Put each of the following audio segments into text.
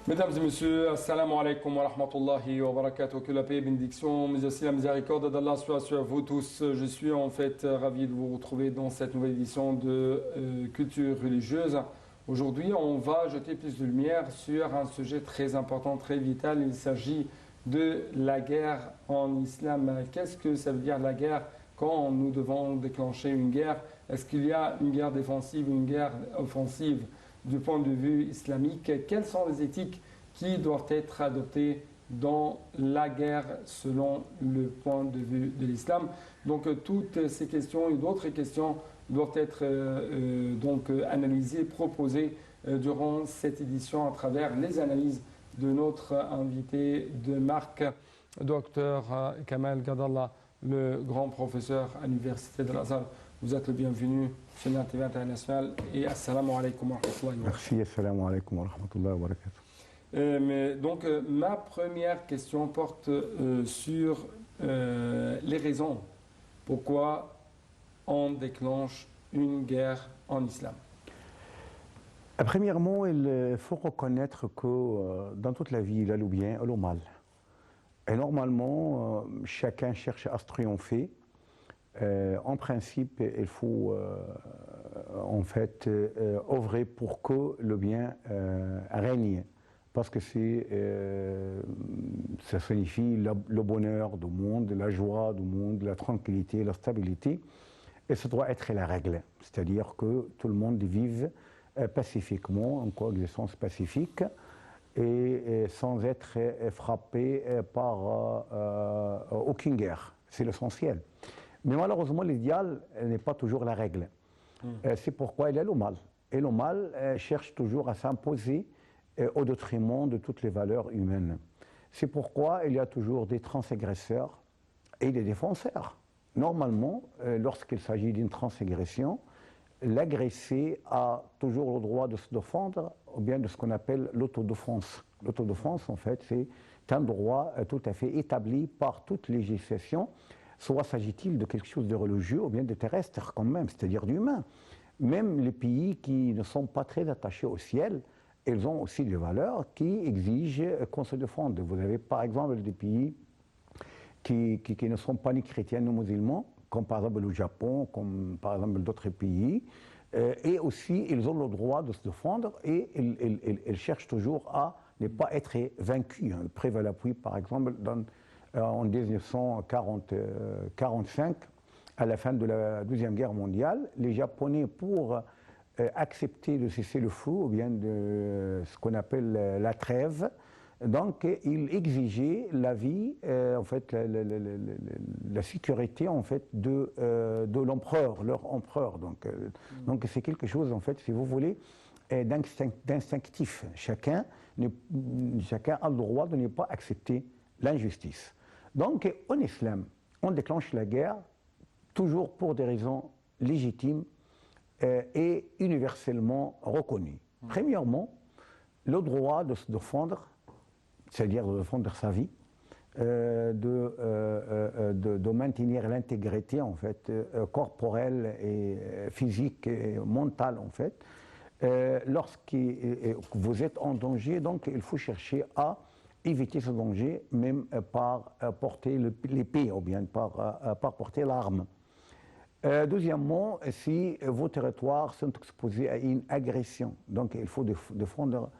Mesdames et messieurs, assalamu alaikum wa rahmatullahi wa barakatuh. Que la paix et bénédiction, mais aussi la miséricorde d'Allah soit sur vous tous. Je suis en fait ravi de vous retrouver dans cette nouvelle édition de Culture religieuse. Aujourd'hui, on va jeter plus de lumière sur un sujet très important, très vital. Il s'agit de la guerre en islam. Qu'est-ce que ça veut dire la guerre quand nous devons déclencher une guerre? Est-ce qu'il y a une guerre défensive ou une guerre offensive du point de vue islamique? Quelles sont les éthiques qui doivent être adoptées dans la guerre selon le point de vue de l'islam? Donc toutes ces questions et d'autres questions doivent être analysées, proposées durant cette édition à travers les analyses de notre invité de marque, Dr Kamal Gadallah, le grand professeur à l'Université de Lazare. Vous êtes le bienvenu sur la TV internationale et assalamu alaikum wa rahmatullahi wa barakatuh. Merci, assalamu alaikum wa rahmatullahi wa barakatuh. Ma première question porte sur les raisons pourquoi on déclenche une guerre en islam. Premièrement, il faut reconnaître que dans toute la vie, il y a le bien et le mal. Et normalement, chacun cherche à se triompher. En principe, il faut en fait œuvrer pour que le bien règne, parce que ça signifie le bonheur du monde, la joie du monde, la tranquillité, la stabilité, et ça doit être la règle, c'est-à-dire que tout le monde vive pacifiquement, en coexistence pacifique, et sans être frappé par aucune guerre. C'est l'essentiel. Mais malheureusement, l'idéal n'est pas toujours la règle. C'est pourquoi il y a le mal. Et le mal cherche toujours à s'imposer au détriment de toutes les valeurs humaines. C'est pourquoi il y a toujours des transgresseurs et des défenseurs. Normalement, lorsqu'il s'agit d'une transgression, l'agressé a toujours le droit de se défendre, ou bien de ce qu'on appelle l'autodéfense. L'autodéfense, en fait, c'est un droit tout à fait établi par toute législation. Soit s'agit-il de quelque chose de religieux ou bien de terrestre quand même, c'est-à-dire d'humain. Même les pays qui ne sont pas très attachés au ciel, ils ont aussi des valeurs qui exigent qu'on se défende. Vous avez par exemple des pays qui ne sont pas ni chrétiens ni musulmans, comme par exemple le Japon, comme par exemple d'autres pays, et aussi ils ont le droit de se défendre et ils cherchent toujours à ne pas être vaincus. Le Préval appui par exemple en 1945, à la fin de la Deuxième Guerre mondiale, les Japonais, pour accepter de cesser le feu, ou bien de ce qu'on appelle la trêve, donc ils exigeaient la vie, en fait, la sécurité en fait, de l'empereur, leur empereur. Donc c'est quelque chose, en fait, si vous voulez, d'instinctif. Chacun a le droit de ne pas accepter l'injustice. Donc, en islam, on déclenche la guerre toujours pour des raisons légitimes et universellement reconnues. Premièrement, le droit de se défendre, c'est-à-dire de défendre sa vie, de maintenir l'intégrité en fait, corporelle et physique et mentale en fait. Lorsque vous êtes en danger, donc il faut chercher à éviter ce danger, même par porter l'épée ou bien par porter l'arme. Deuxièmement, si vos territoires sont exposés à une agression, donc il faut défendre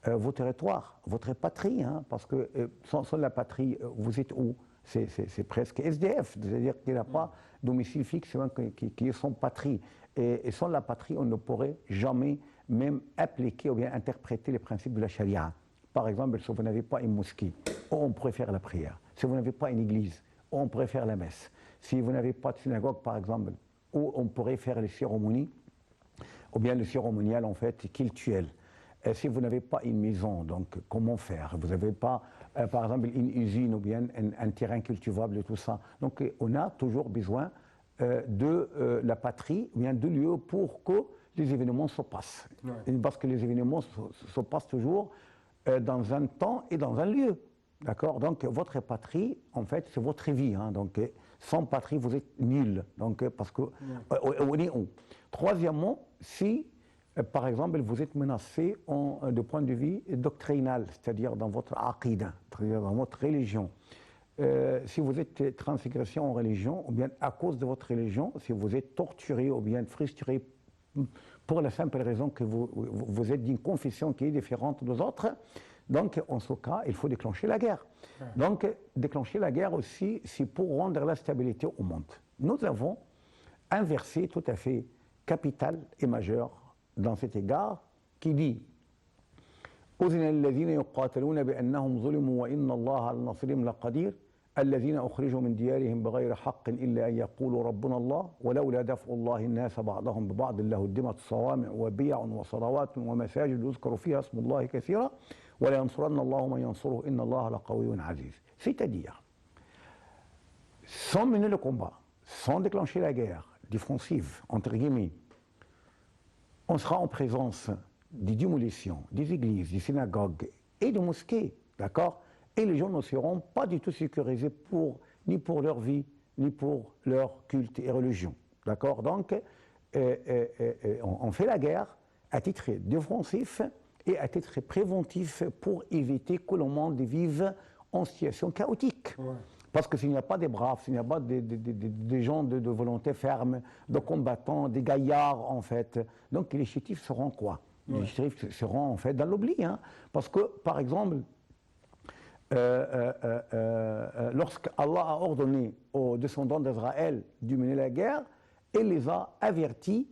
vos territoires, votre patrie, hein, parce que sans la patrie, vous êtes où? C'est presque SDF, c'est-à-dire qu'il n'a pas domicile fixe qui est son patrie. Et sans la patrie, on ne pourrait jamais même appliquer ou bien interpréter les principes de la charia. Par exemple, si vous n'avez pas une mosquée, on pourrait faire la prière. Si vous n'avez pas une église, on pourrait faire la messe. Si vous n'avez pas de synagogue, par exemple, où on pourrait faire les cérémonies, ou bien le cérémonial, en fait, cultuel. Si vous n'avez pas une maison, donc comment faire? Vous n'avez pas, par exemple, une usine ou bien un terrain cultivable et tout ça. Donc on a toujours besoin de la patrie, ou bien de lieux pour que les événements se passent. Ouais. Parce que les événements se passent toujours dans un temps et dans un lieu. D'accord? Donc votre patrie, en fait, c'est votre vie. Hein. Donc sans patrie, vous êtes nul. Donc parce que on est où? Troisièmement, si Par exemple, vous êtes menacé de point de vue doctrinal, c'est-à-dire dans votre aqidah, c'est-à-dire dans votre religion. Si vous êtes transgression en religion, ou bien à cause de votre religion, si vous êtes torturé ou bien frustré pour la simple raison que vous êtes d'une confession qui est différente des autres, donc en ce cas, il faut déclencher la guerre. Donc déclencher la guerre aussi, c'est pour rendre la stabilité au monde. Nous avons un verset tout à fait capital et majeur dans cet égard qui dit أذن الذين يقاتلون بأنهم ظلموا وإن الله على نصرهم لقدير الذين أخرجوا من ديارهم بغير حق إلا أن يقولوا ربنا الله ولولا دفع الله الناس بعضهم ببعض لهدمت صوامع وبيع وصلوات ومساجد يذكر فيها اسم الله كثيرا ولينصرن الله من ينصره إن الله لقوي عزيز. C'est-à-dire, sans mener le combat, sans déclencher la guerre défensive, entre guillemets, on sera en présence des démolitions, des églises, des synagogues et des mosquées, d'accord? Et les gens ne seront pas du tout sécurisés ni pour leur vie, ni pour leur culte et religion, d'accord? Donc, on fait la guerre à titre défensif et à titre préventif pour éviter que le monde vive en situation chaotique. Ouais. Parce que s'il n'y a pas des braves, s'il n'y a pas des gens de volonté ferme, de combattants, des gaillards en fait, donc les chétifs seront quoi? Ouais. Les chétifs seront en fait dans l'oubli, hein, parce que par exemple, lorsqu'Allah a ordonné aux descendants d'Israël de mener la guerre, il les a avertis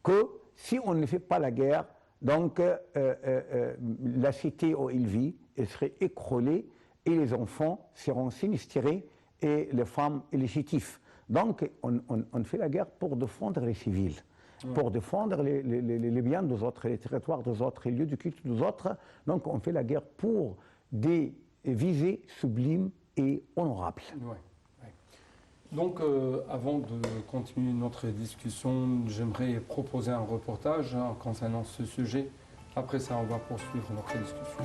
que si on ne fait pas la guerre, donc la cité où ils vivent serait écroulée et les enfants seront sinistrés et les femmes et les chétifs. Donc on fait la guerre pour défendre les civils, pour défendre les biens des autres, les territoires des autres, les lieux de culte des autres. Donc on fait la guerre pour des visée sublime et honorable. Ouais, ouais. Donc, avant de continuer notre discussion, j'aimerais proposer un reportage concernant ce sujet. Après ça, on va poursuivre notre discussion.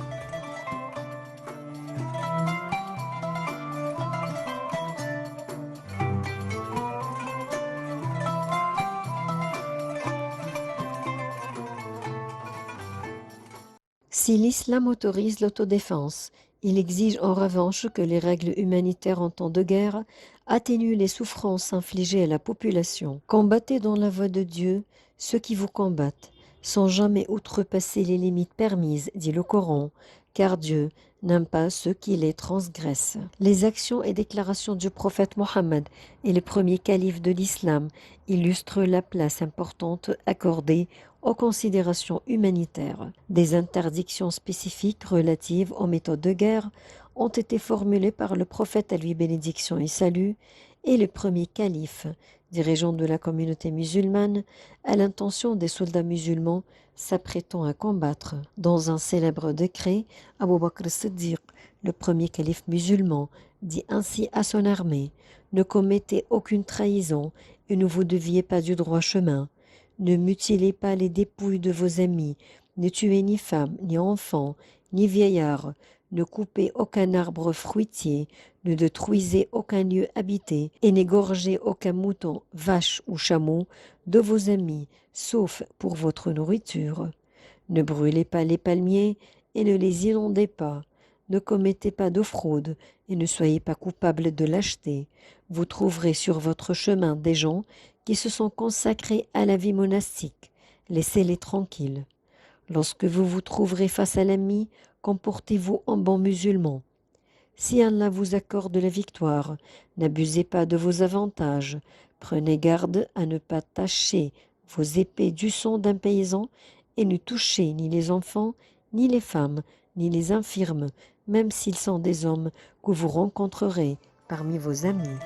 Si l'islam autorise l'autodéfense, il exige en revanche que les règles humanitaires en temps de guerre atténuent les souffrances infligées à la population. Combattez dans la voie de Dieu ceux qui vous combattent, sans jamais outrepasser les limites permises, dit le Coran, car Dieu n'aime pas ceux qui les transgressent. Les actions et déclarations du prophète Mohammed et le premier calife de l'islam illustrent la place importante accordée aux considérations humanitaires. Des interdictions spécifiques relatives aux méthodes de guerre ont été formulées par le prophète à lui bénédiction et salut et le premier calife, dirigeant de la communauté musulmane, à l'intention des soldats musulmans s'apprêtant à combattre. Dans un célèbre décret, Abu Bakr Siddiq, le premier calife musulman, dit ainsi à son armée: « Ne commettez aucune trahison et ne vous déviez pas du droit chemin. Ne mutilez pas les dépouilles de vos amis, ne tuez ni femmes, ni enfants, ni vieillards, ne coupez aucun arbre fruitier, ne détruisez aucun lieu habité, et n'égorgez aucun mouton, vache ou chameau de vos amis, sauf pour votre nourriture. Ne brûlez pas les palmiers et ne les inondez pas. Ne commettez pas de fraude et ne soyez pas coupables de lâcheté. Vous trouverez sur votre chemin des gens qui se sont consacrés à la vie monastique. Laissez-les tranquilles. Lorsque vous vous trouverez face à l'ennemi, comportez-vous en bon musulman. Si Allah vous accorde la victoire, n'abusez pas de vos avantages. Prenez garde à ne pas tacher vos épées du sang d'un paysan et ne touchez ni les enfants, ni les femmes, ni les infirmes, même s'ils sont des hommes que vous rencontrerez parmi vos amis.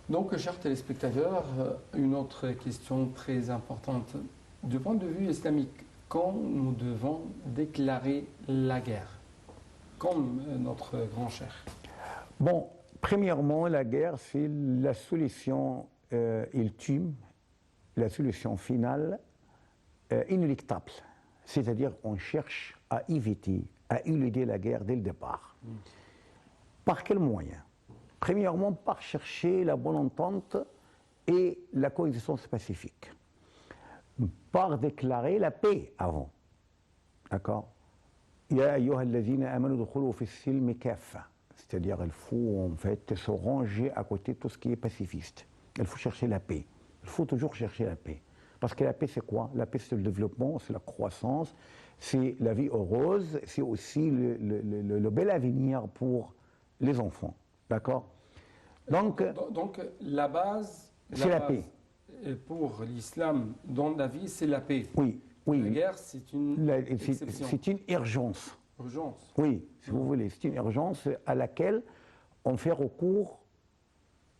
Donc, chers téléspectateurs, une autre question très importante. Du point de vue islamique, quand nous devons déclarer la guerre, comme notre grand cher? Bon, premièrement, la guerre, c'est la solution ultime, la solution finale, inéluctable. C'est-à-dire on cherche à éviter, à éluder la guerre dès le départ. Par quels moyens? Premièrement, par chercher la bonne entente et la coexistence pacifique. Par déclarer la paix avant. D'accord? Ya ayyuha alladhina amanu dukhulu fi s-silmi kaffa. C'est-à-dire il faut en fait se ranger à côté de tout ce qui est pacifiste. Il faut chercher la paix. Il faut toujours chercher la paix. Parce que la paix, c'est quoi? La paix, c'est le développement, c'est la croissance, c'est la vie heureuse, c'est aussi le bel avenir pour les enfants. D'accord? Donc, la base, c'est la paix. Pour l'islam, dans la vie, c'est la paix. Oui, oui. La guerre, c'est une exception. C'est une urgence. Urgence. Oui, si vous voulez, c'est une urgence à laquelle on fait recours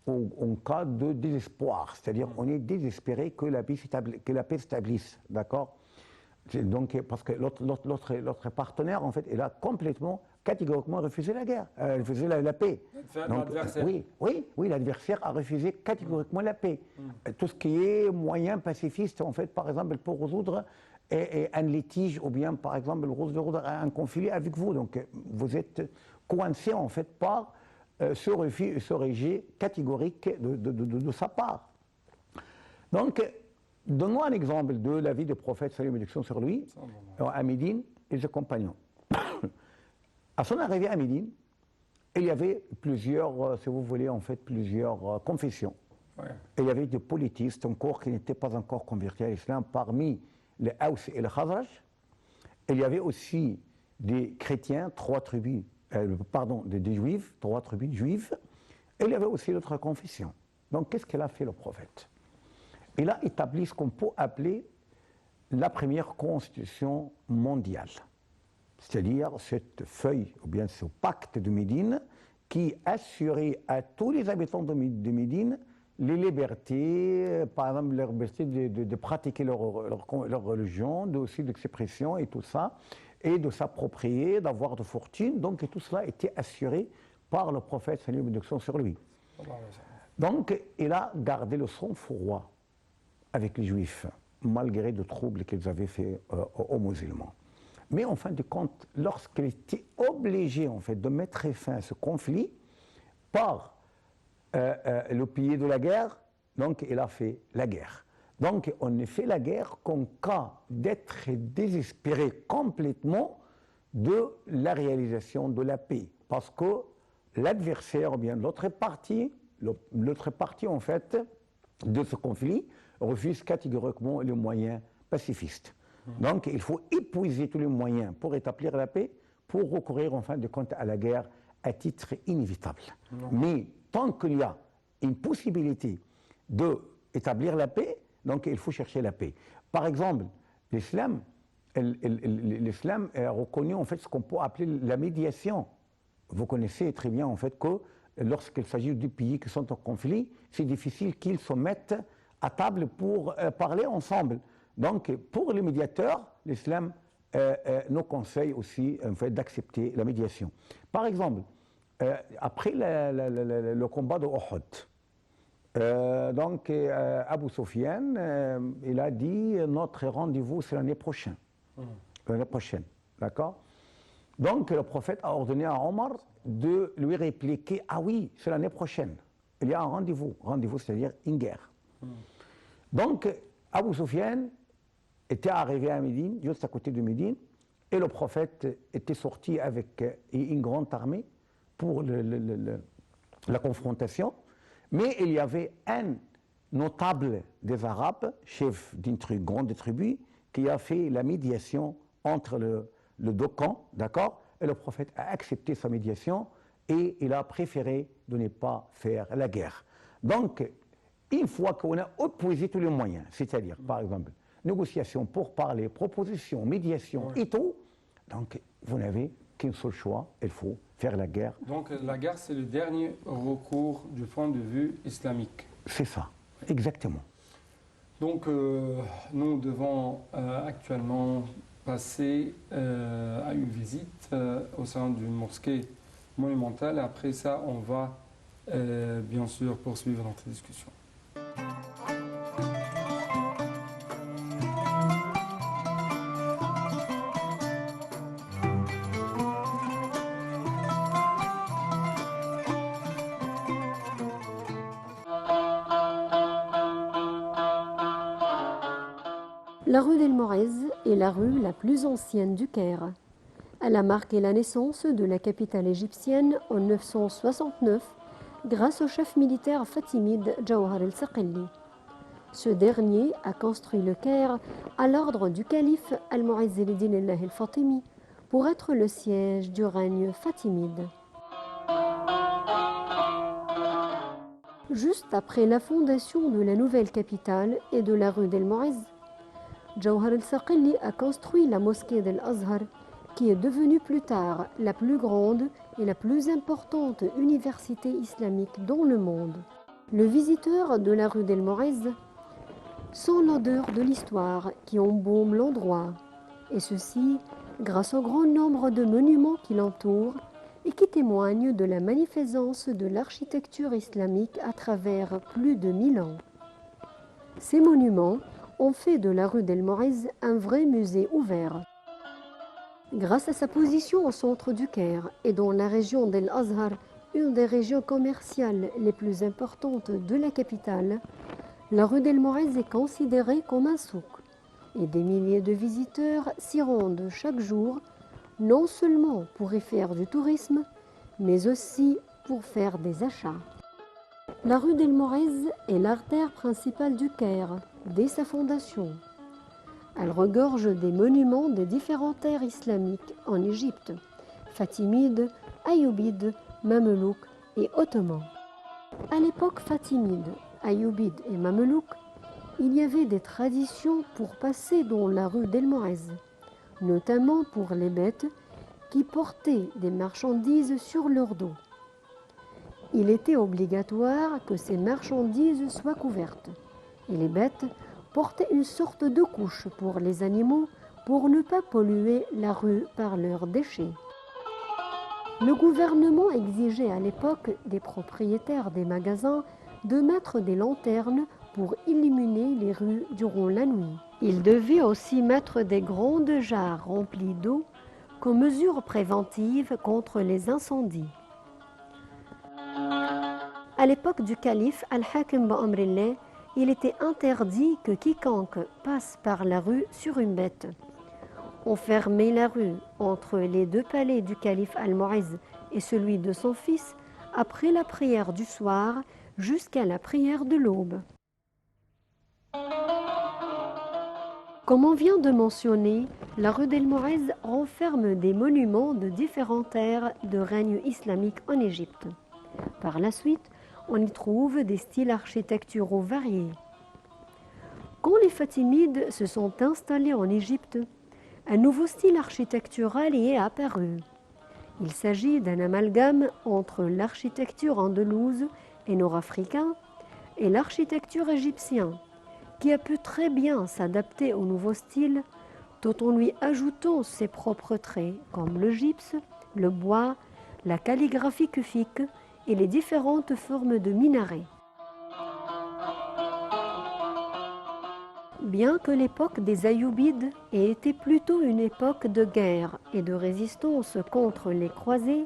en cas de désespoir, c'est-à-dire on est désespéré que la paix s'établisse, d'accord? Donc, parce que l'autre partenaire, en fait, il a complètement, catégoriquement refusé la guerre, refusé la paix. L'adversaire. Oui, l'adversaire a refusé catégoriquement la paix. Tout ce qui est moyen pacifiste, en fait, par exemple, pour résoudre un litige ou bien, par exemple, résoudre un conflit avec vous. Donc, vous êtes coincé, en fait, par ce refus et ce rejet catégorique de sa part. Donc, donne-moi un exemple de la vie du prophète, salut et bénédiction sur lui, à Médine et ses compagnons. À son arrivée à Médine, il y avait plusieurs, si vous voulez, en fait, plusieurs confessions. Ouais. Et il y avait des politistes encore qui n'étaient pas encore convertis à l'islam parmi les Haus et les Khazraj. Et il y avait aussi des chrétiens, des juifs, 3 tribus juives. Et il y avait aussi d'autres confessions. Donc, qu'est-ce qu'il a fait le prophète? Il a établi ce qu'on peut appeler la première constitution mondiale. C'est-à-dire cette feuille, ou bien ce pacte de Médine, qui assurait à tous les habitants de Médine les libertés, par exemple la liberté de pratiquer leur religion, aussi d'expression et tout ça, et de s'approprier, d'avoir de fortune. Donc et tout cela était assuré par le prophète, salut et bénédiction sur lui. Donc il a gardé le sang-froid avec les Juifs, malgré les troubles qu'ils avaient fait aux musulmans. Mais en fin de compte, lorsqu'il était obligé en fait, de mettre fin à ce conflit par le pilier de la guerre, donc il a fait la guerre. Donc on ne fait la guerre qu'en cas d'être désespéré complètement de la réalisation de la paix. Parce que l'adversaire, ou bien l'autre partie en fait, de ce conflit, refuse catégoriquement les moyens pacifistes. Donc il faut épuiser tous les moyens pour établir la paix, pour recourir en fin de compte à la guerre à titre inévitable. Mais tant qu'il y a une possibilité d'établir la paix, donc il faut chercher la paix. Par exemple, l'islam a reconnu en fait ce qu'on peut appeler la médiation. Vous connaissez très bien en fait que lorsqu'il s'agit de pays qui sont en conflit, c'est difficile qu'ils se mettent à table pour parler ensemble. Donc, pour les médiateurs, l'islam nous conseille aussi en fait, d'accepter la médiation. Par exemple, après le combat de Uhud, donc Abu Sufyan, il a dit notre rendez-vous c'est l'année prochaine. L'année prochaine, d'accord? Donc le prophète a ordonné à Omar de lui répliquer ah oui, c'est l'année prochaine. Il y a un rendez-vous, c'est-à-dire une guerre. Donc Abu Sufyan était arrivé à Médine, juste à côté de Médine, et le prophète était sorti avec une grande armée pour la confrontation. Mais il y avait un notable des Arabes, chef d'une grande tribu, qui a fait la médiation entre le deux camps, d'accord? Et le prophète a accepté sa médiation et il a préféré de ne pas faire la guerre. Donc, une fois qu'on a épuisé tous les moyens, c'est-à-dire, par exemple, négociation, pourparlers, proposition, médiation et tout, donc vous n'avez qu'un seul choix, il faut faire la guerre. Donc la guerre, c'est le dernier recours du point de vue islamique. C'est ça, exactement. Donc nous devons actuellement passer à une visite au sein d'une mosquée monumentale. Après ça, on va bien sûr poursuivre notre discussion. La rue d'El Moez est la rue la plus ancienne du Caire. Elle a marqué la naissance de la capitale égyptienne en 969 grâce au chef militaire fatimide Jawhar el-Saqili. Ce dernier a construit le Caire à l'ordre du calife Al-Mu'izz el-Din el-Fatimi pour être le siège du règne fatimide. Juste après la fondation de la nouvelle capitale et de la rue d'El Moez, Jawhar el-Saqili a construit la mosquée d'Al-Azhar, qui est devenue plus tard la plus grande et la plus importante université islamique dans le monde. Le visiteur de la rue d'El Moez sent l'odeur de l'histoire qui embaume l'endroit, et ceci grâce au grand nombre de monuments qui l'entourent et qui témoignent de la magnificence de l'architecture islamique à travers plus de 1000 ans. Ces monuments ont fait de la rue d'El Moez un vrai musée ouvert. Grâce à sa position au centre du Caire et dans la région d'El Azhar, une des régions commerciales les plus importantes de la capitale, la rue d'El Moez est considérée comme un souk et des milliers de visiteurs s'y rendent chaque jour, non seulement pour y faire du tourisme, mais aussi pour faire des achats. La rue d'El Moez est l'artère principale du Caire dès sa fondation. Elle regorge des monuments des différentes ères islamiques en Égypte, fatimides, ayyoubides, mamelouks et ottomans. À l'époque fatimide, ayyoubides et mamelouks, il y avait des traditions pour passer dans la rue d'El Moez, notamment pour les bêtes qui portaient des marchandises sur leur dos. Il était obligatoire que ces marchandises soient couvertes, et les bêtes portaient une sorte de couche pour les animaux pour ne pas polluer la rue par leurs déchets. Le gouvernement exigeait à l'époque des propriétaires des magasins de mettre des lanternes pour illuminer les rues durant la nuit. Ils devaient aussi mettre des grandes jarres remplies d'eau comme mesure préventive contre les incendies. À l'époque du calife Al-Hakim Ba'amrillah, il était interdit que quiconque passe par la rue sur une bête. On fermait la rue entre les deux palais du calife Al-Mu'izz et celui de son fils après la prière du soir jusqu'à la prière de l'aube. Comme on vient de mentionner, la rue d'El Moez renferme des monuments de différentes ères de règne islamique en Égypte. Par la suite, on y trouve des styles architecturaux variés. Quand les Fatimides se sont installés en Égypte, un nouveau style architectural y est apparu. Il s'agit d'un amalgame entre l'architecture andalouse et nord-africain et l'architecture égyptienne, qui a pu très bien s'adapter au nouveau style tout en lui ajoutant ses propres traits comme le gypse, le bois, la calligraphie kufique et les différentes formes de minarets. Bien que l'époque des Ayyoubides ait été plutôt une époque de guerre et de résistance contre les croisés,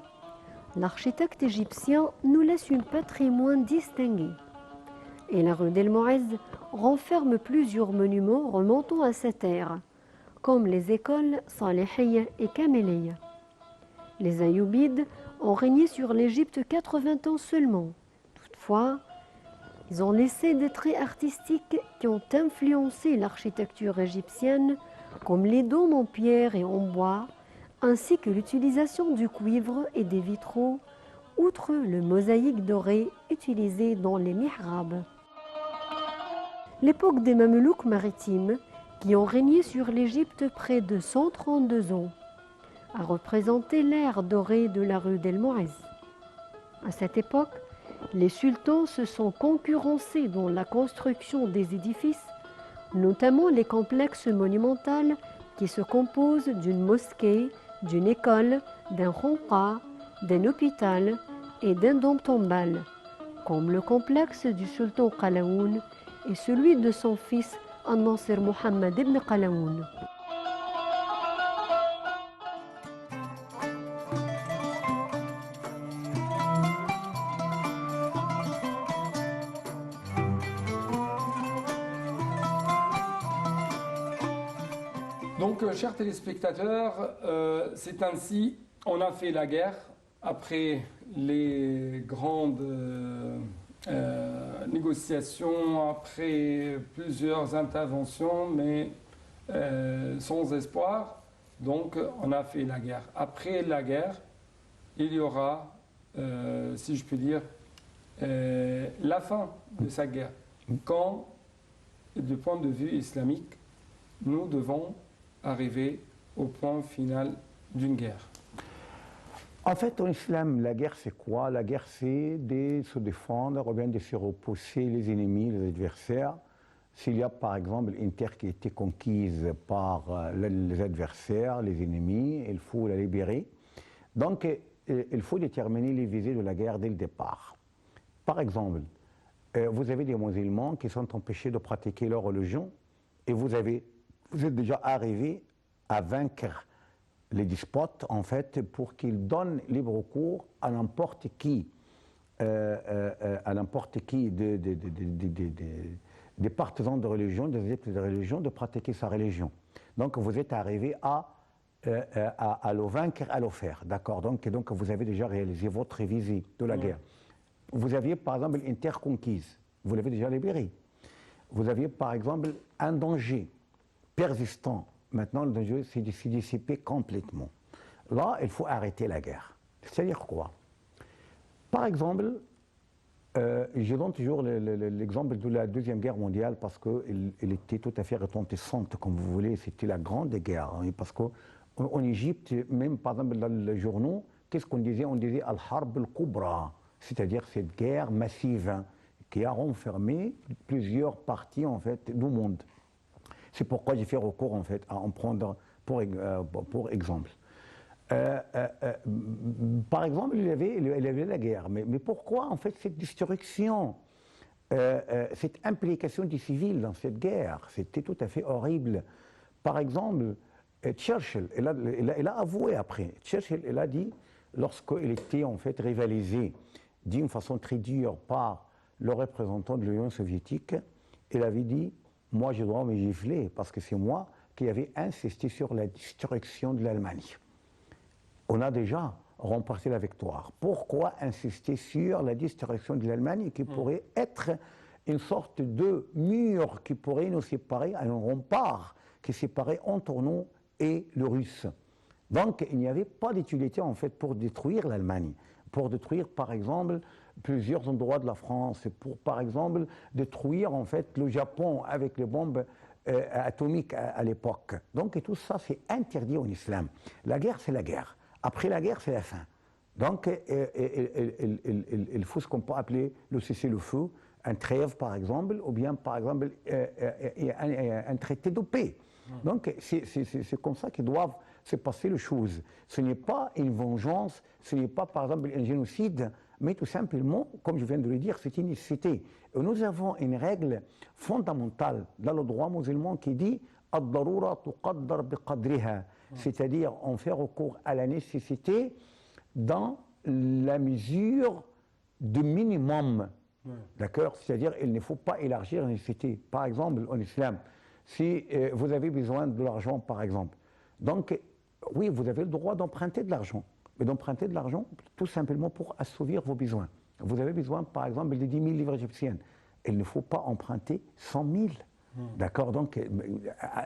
l'architecte égyptien nous laisse un patrimoine distingué. Et la rue d'El Moez renferme plusieurs monuments remontant à cette ère, comme les écoles Salihiyya et Kaméliyya. Les Ayyoubides ont régné sur l'Égypte 80 ans seulement. Toutefois, ils ont laissé des traits artistiques qui ont influencé l'architecture égyptienne, comme les dômes en pierre et en bois, ainsi que l'utilisation du cuivre et des vitraux, outre le mosaïque doré utilisé dans les mihrabs. L'époque des Mamelouks maritimes, qui ont régné sur l'Égypte près de 132 ans, a représenté l'ère dorée de la rue d'El Moez. À cette époque, les sultans se sont concurrencés dans la construction des édifices, notamment les complexes monumentaux qui se composent d'une mosquée, d'une école, d'un khanqa, d'un hôpital et d'un dôme tombal, comme le complexe du sultan Qalaoun et celui de son fils An-Nasir Muhammad ibn Qalaoun. Donc, chers téléspectateurs, c'est ainsi, on a fait la guerre après les grandes négociations, après plusieurs interventions, mais sans espoir. Donc, on a fait la guerre. Après la guerre, il y aura, si je puis dire, la fin de sa guerre. Quand, du point de vue islamique, nous devons arriver au point final d'une guerre. En fait, en islam, la guerre, c'est quoi? La guerre, c'est de se défendre ou bien de se repousser les ennemis, les adversaires. S'il y a, par exemple, une terre qui a été conquise par les adversaires, les ennemis, il faut la libérer. Donc, il faut déterminer les visées de la guerre dès le départ. Par exemple, vous avez des musulmans qui sont empêchés de pratiquer leur religion et vous êtes déjà arrivé à vaincre les despotes, en fait, pour qu'ils donnent libre cours à n'importe qui, des partisans de religion, des adeptes de religion, de pratiquer sa religion. Donc, vous êtes arrivé à le vaincre, à le faire, d'accord? Donc, vous avez déjà réalisé votre visée de la guerre. Vous aviez, par exemple, une terre conquise, vous l'avez déjà libérée. Vous aviez, par exemple, un danger persistant. Maintenant, le danger s'est dissipé complètement. Là, il faut arrêter la guerre. C'est-à-dire quoi? Par exemple, je donne toujours l'exemple de la Deuxième Guerre mondiale parce qu'elle était tout à fait retentissante, comme vous voulez. C'était la grande guerre. Hein, parce qu'en Égypte, même par exemple dans les journaux, qu'est-ce qu'on disait? On disait Al-Harb al-Kubra, c'est-à-dire cette guerre massive hein, qui a renfermé plusieurs parties en fait, du monde. C'est pourquoi j'ai fait recours en fait, à en prendre pour exemple. Par exemple, il y avait la guerre. Mais pourquoi en fait cette destruction, cette implication des civils dans cette guerre? C'était tout à fait horrible. Par exemple, Churchill, il a avoué après. Churchill, il a dit, lorsqu'il était en fait rivalisé d'une façon très dure par le représentant de l'Union soviétique, il avait dit, moi je dois me gifler parce que c'est moi qui avais insisté sur la destruction de l'Allemagne. On a déjà remporté la victoire. Pourquoi insister sur la destruction de l'Allemagne qui pourrait être une sorte de mur qui pourrait nous séparer, un rempart qui séparait entre nous et le Russe. Donc il n'y avait pas d'utilité en fait pour détruire l'Allemagne, pour détruire par exemple plusieurs endroits de la France, pour par exemple détruire en fait le Japon avec les bombes atomiques à l'époque. Donc et tout ça c'est interdit en islam. La guerre c'est la guerre. Après la guerre c'est la fin. Donc il faut ce qu'on peut appeler le cessez-le-feu, un trêve par exemple, ou bien par exemple un traité de paix. Donc c'est comme ça qu'ils doivent se passer les choses. Ce n'est pas une vengeance, ce n'est pas par exemple un génocide, mais tout simplement, comme je viens de le dire, c'est une nécessité. Et nous avons une règle fondamentale dans le droit musulman qui dit « Ad-darura tuqaddar biqadriha », c'est-à-dire on fait recours à la nécessité dans la mesure de minimum. D'accord? C'est-à-dire il ne faut pas élargir la nécessité. Par exemple, en islam, si vous avez besoin de l'argent, par exemple, donc oui, vous avez le droit d'emprunter de l'argent. Mais d'emprunter de l'argent tout simplement pour assouvir vos besoins. Vous avez besoin, par exemple, de 10 000 livres égyptiennes. Il ne faut pas emprunter 100 000. D'accord? Donc,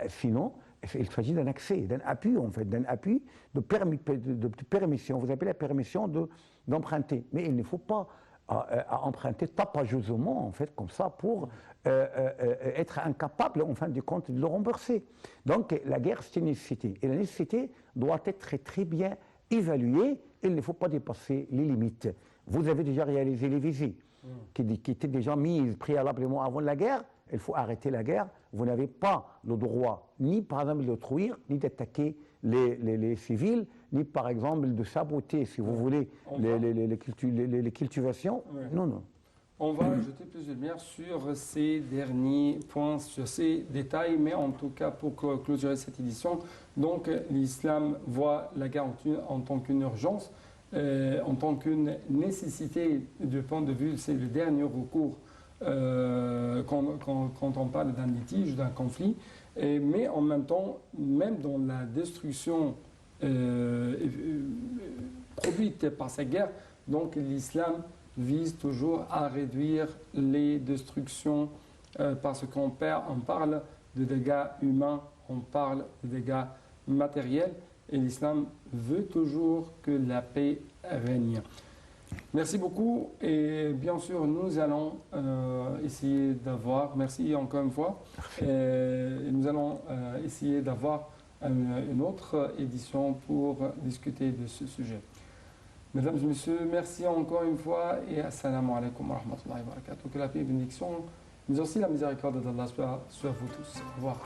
sinon, il s'agit d'un accès, d'un appui, en fait, d'un appui de permission. Vous avez la permission d'emprunter. Mais il ne faut pas emprunter tapageusement, en fait, comme ça, pour être incapable, en fin de compte, de le rembourser. Donc, la guerre, c'est une nécessité. Et la nécessité doit être très, très bien évaluée. Il ne faut pas dépasser les limites. Vous avez déjà réalisé les visées qui étaient déjà mises préalablement avant la guerre. Il faut arrêter la guerre. Vous n'avez pas le droit, ni par exemple de détruire, ni d'attaquer les civils, ni par exemple de saboter, si vous voulez, les cultivations. Non, non. On va ajouter plus de lumière sur ces derniers points, sur ces détails, mais en tout cas pour clôturer cette édition, donc l'islam voit la guerre en tant qu'une urgence, en tant qu'une nécessité du point de vue, c'est le dernier recours quand on parle d'un litige, d'un conflit, mais en même temps, même dans la destruction produite par cette guerre, donc l'islam vise toujours à réduire les destructions parce qu'on parle de dégâts humains, on parle de dégâts matériels et l'islam veut toujours que la paix règne. Merci beaucoup et bien sûr nous allons essayer d'avoir, merci encore une fois, nous allons essayer d'avoir une autre édition pour discuter de ce sujet. Mesdames et messieurs, merci encore une fois et assalamu alaikum wa rahmatullahi wa barakatuh. Que la paix et bénédiction, mais aussi la miséricorde d'Allah soit sur vous tous. Au revoir.